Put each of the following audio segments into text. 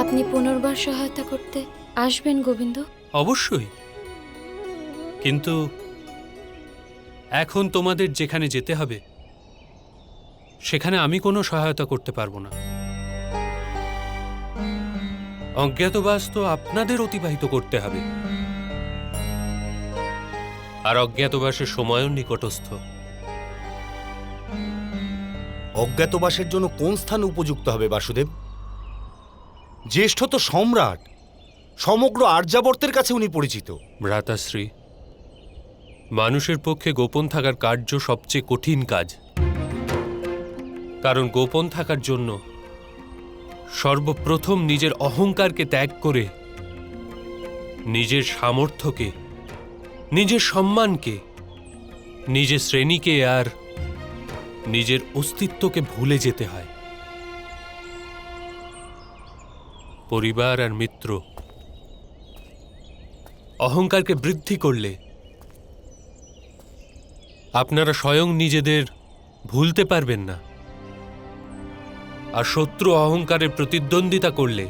আপনি পুনর্বার সহায়তা করতে আসবেন গোবিন্দ? অবশ্যই, কিন্তু এখন তোমাদের যেখানে যেতে হবে সেখানে আমি কোনো সহায়তা করতে পারবো না। অজ্ঞাতবাস তো আপনাদের অতিবাহিত করতে হবে, আর অজ্ঞাতবাসের সময়ও নিকটস্থ। অজ্ঞাতবাসের জন্য কোন স্থান উপযুক্ত হবে বাসুদেব? জ্যেষ্ঠ তো সম্রাট, সমগ্র আর্যাবর্তের কাছে উনি পরিচিত। ভ্রাতাশ্রী, মানুষের পক্ষে গোপন থাকার কার্য সবচেয়ে কঠিন কাজ, কারণ গোপন থাকার জন্য সর্বপ্রথম নিজের অহংকারকে ত্যাগ করে নিজের সামর্থ্যকে, নিজের সম্মানকে, নিজের শ্রেণীকে আর নিজের অস্তিত্বকে ভুলে যেতে হয়। পরিবার আর মিত্র অহংকারকে বৃদ্ধি করলে আপনারা স্বয়ং নিজেদের ভুলতে পারবেন না, আর শত্রু অহংকারের প্রতিদ্বন্দ্বিতা করলে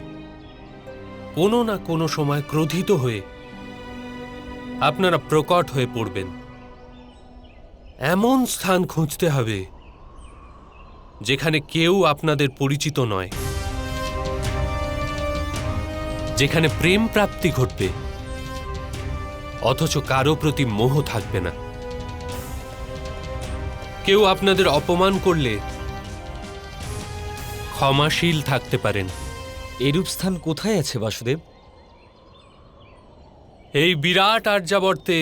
কোনো না কোনো সময় ক্রোধিত হয়ে আপনারা প্রকট হয়ে পড়বেন। এমন স্থান খুঁজতে হবে যেখানে কেউ আপনাদের পরিচিত নয়, যেখানে প্রেম প্রাপ্তি ঘটবে অথচ কারো প্রতি মোহ থাকবে না। কেউ আপনাদের অপমান করলে ক্ষমাশীল থাকতে পারেন। এরূপ স্থান কোথায় আছে বাসুদেব? এই বিরাট আর্যাবর্তে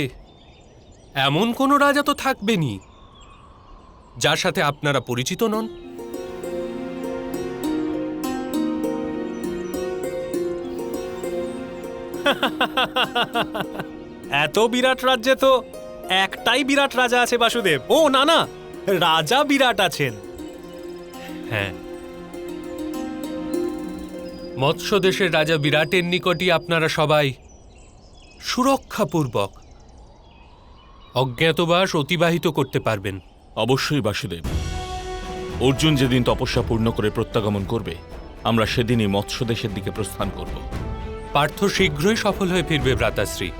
এমন কোনো রাজা তো থাকবেনই যার সাথে আপনারা পরিচিত নন। এত বিরাট রাজ্যে তো একটাই বিরাট রাজা আছে বাসুদেব। ও না না, রাজা বিরাট আছেন। হ্যাঁ, মৎস্য দেশের রাজা বিরাটের নিকটই আপনারা সবাই সুরক্ষাপূর্বক অজ্ঞাতবাস অতিবাহিত করতে পারবেন। অবশ্যই বাসুদেব, অর্জুন যেদিন তপস্যা পূর্ণ করে প্রত্যাগমন করবে আমরা সেদিনই মৎস্যদেশের দিকে প্রস্থান করব। পার্থ শীঘ্রই সফল হয়ে ফিরবে ভ্রাতাশ্রী।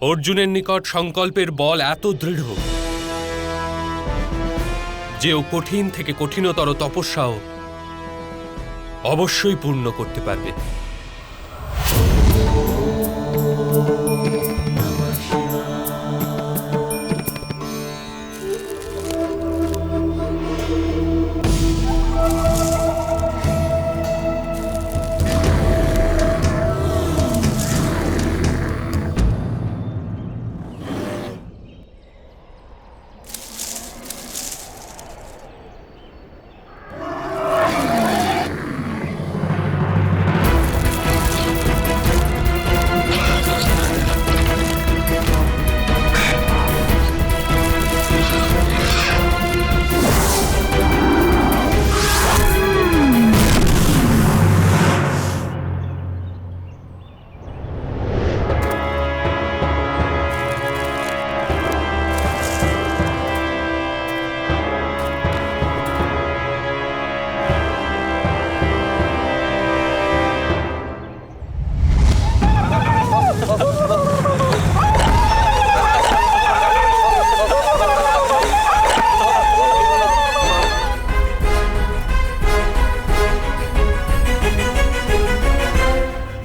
অর্জুনের নিকট সংকল্পের বল এত দৃঢ় যে ও কঠিন থেকে কঠিনতর তপস্যাও অবশ্যই পূর্ণ করতে পারবে।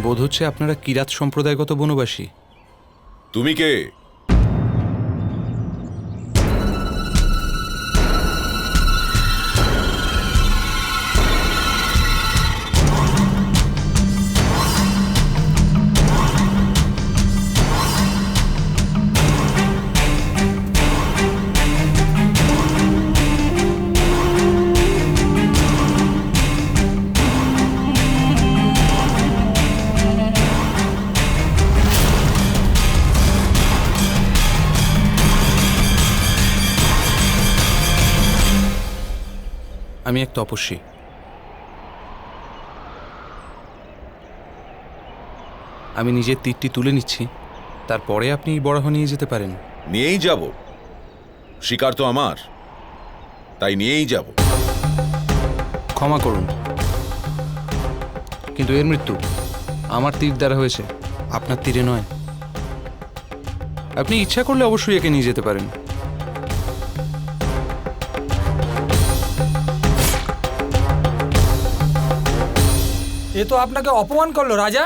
বোধ হচ্ছে আপনারা কিরাত সম্প্রদায়গত বনবাসী। তুমি কে? আমি এক তপস্বী। আমি নিজের তীরটি তুলে নিচ্ছি, তারপরে আপনি বরাহ নিয়ে যেতে পারেন। নিয়েই যাব, শিকার তো আমার, তাই নিয়েই যাব। ক্ষমা করুন, কিন্তু এর মৃত্যু আমার তীর দ্বারা হয়েছে, আপনার তীরে নয়। আপনি ইচ্ছা করলে অবশ্যই একে নিয়ে যেতে পারেন। এ তো আপনাকে অপমান করলো রাজা।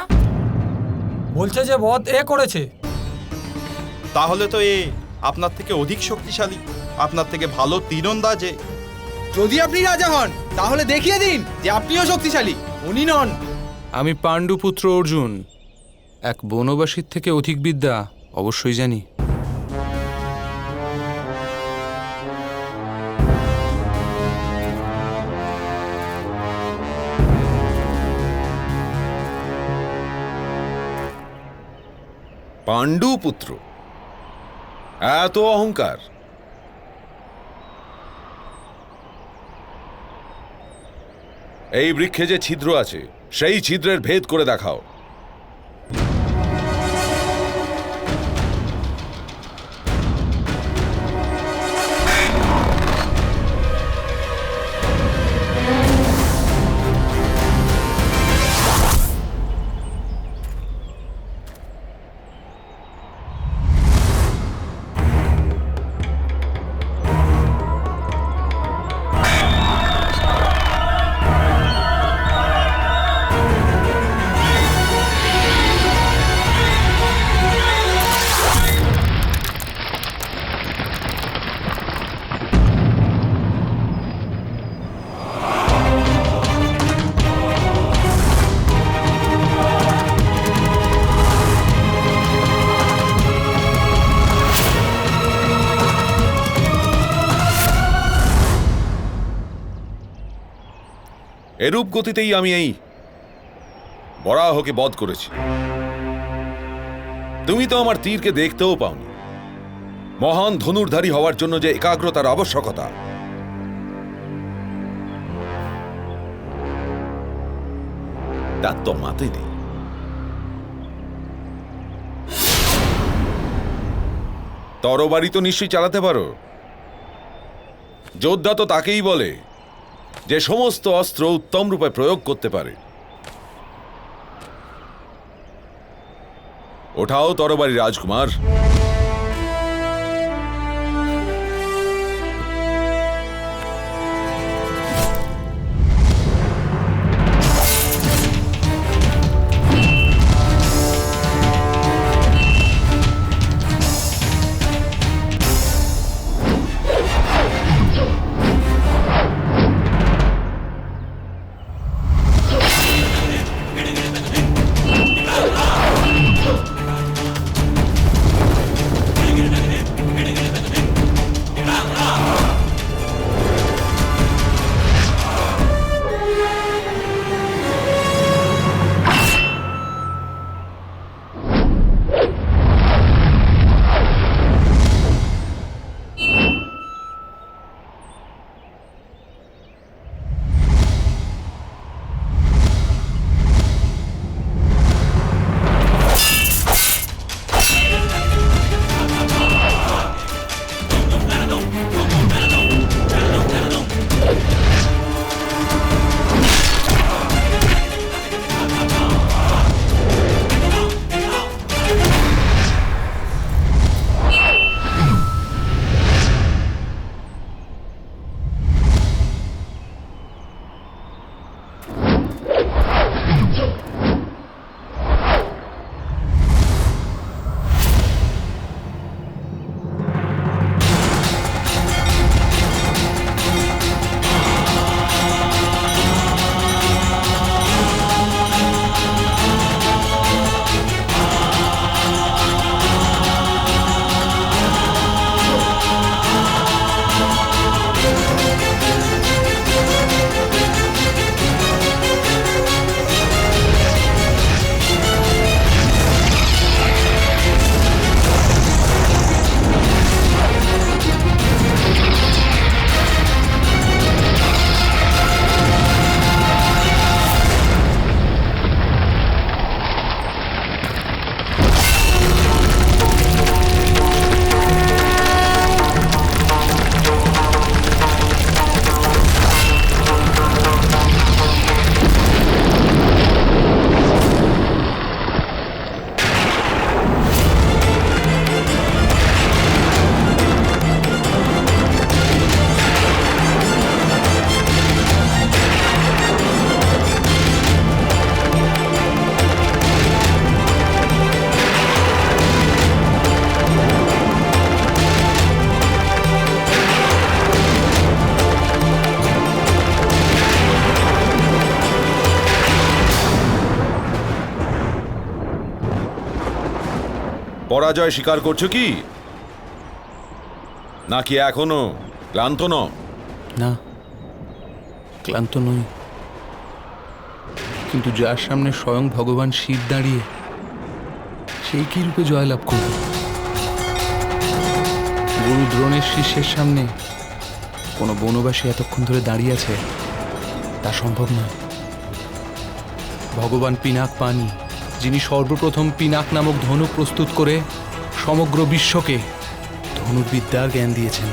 বলছে যে বধ এ করেছে। তাহলে তো এ আপনার থেকে অধিক শক্তিশালী, আপনার থেকে ভালো তীরন্দাজে। যদি আপনি রাজা হন তাহলে দেখিয়ে দিন যে আপনিও শক্তিশালী, উনি নন। আমি পাণ্ডুপুত্র অর্জুন, এক বনবাসীর থেকে অধিক বিদ্যা অবশ্যই জানি। পাণ্ডু পুত্র, এত অহংকার! এই বৃক্ষে যে ছিদ্র আছে সেই ছিদ্রের ভেদ করে দেখাও। এরূপ গতিতেই আমি এই বরাহকে বধ করেছি। তুমি তো আমার তীরকে দেখতেও পাওনি। মহান ধনুর্ধারী হওয়ার জন্য যে একাগ্রতার আবশ্যকতা, তা তোমাতে নেই। তরবারি তো নিশ্চয়ই চালাতে পারো। যোদ্ধা তো তাকেই বলে যে সমস্ত অস্ত্র উত্তম রূপে প্রয়োগ করতে পারে। ওঠাও তরবারি রাজকুমার। পরাজয় স্বীকার করছো কি, নাকি এখনো ক্লান্ত নও? না, ক্লান্ত নই, কিন্তু যার সামনে স্বয়ং ভগবান শিব দাঁড়িয়ে, সেই কি রূপে জয়লাভ করবে? গুরু দ্রোণের শিষ্যের সামনে কোনো বনবাসী এতক্ষণ ধরে দাঁড়িয়ে আছে, তা সম্ভব নয়। ভগবান পিনাক পানি, যিনি সর্বপ্রথম পিনাক নামক ধনুক প্রস্তুত করে সমগ্র বিশ্বকে ধনুর্বিদ্যার জ্ঞান দিয়েছেন,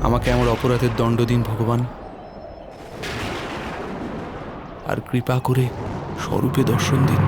আমাকে আমার অপরাধের দণ্ড দিন ভগবান, আর কৃপা করে স্বরূপে দর্শন দিন।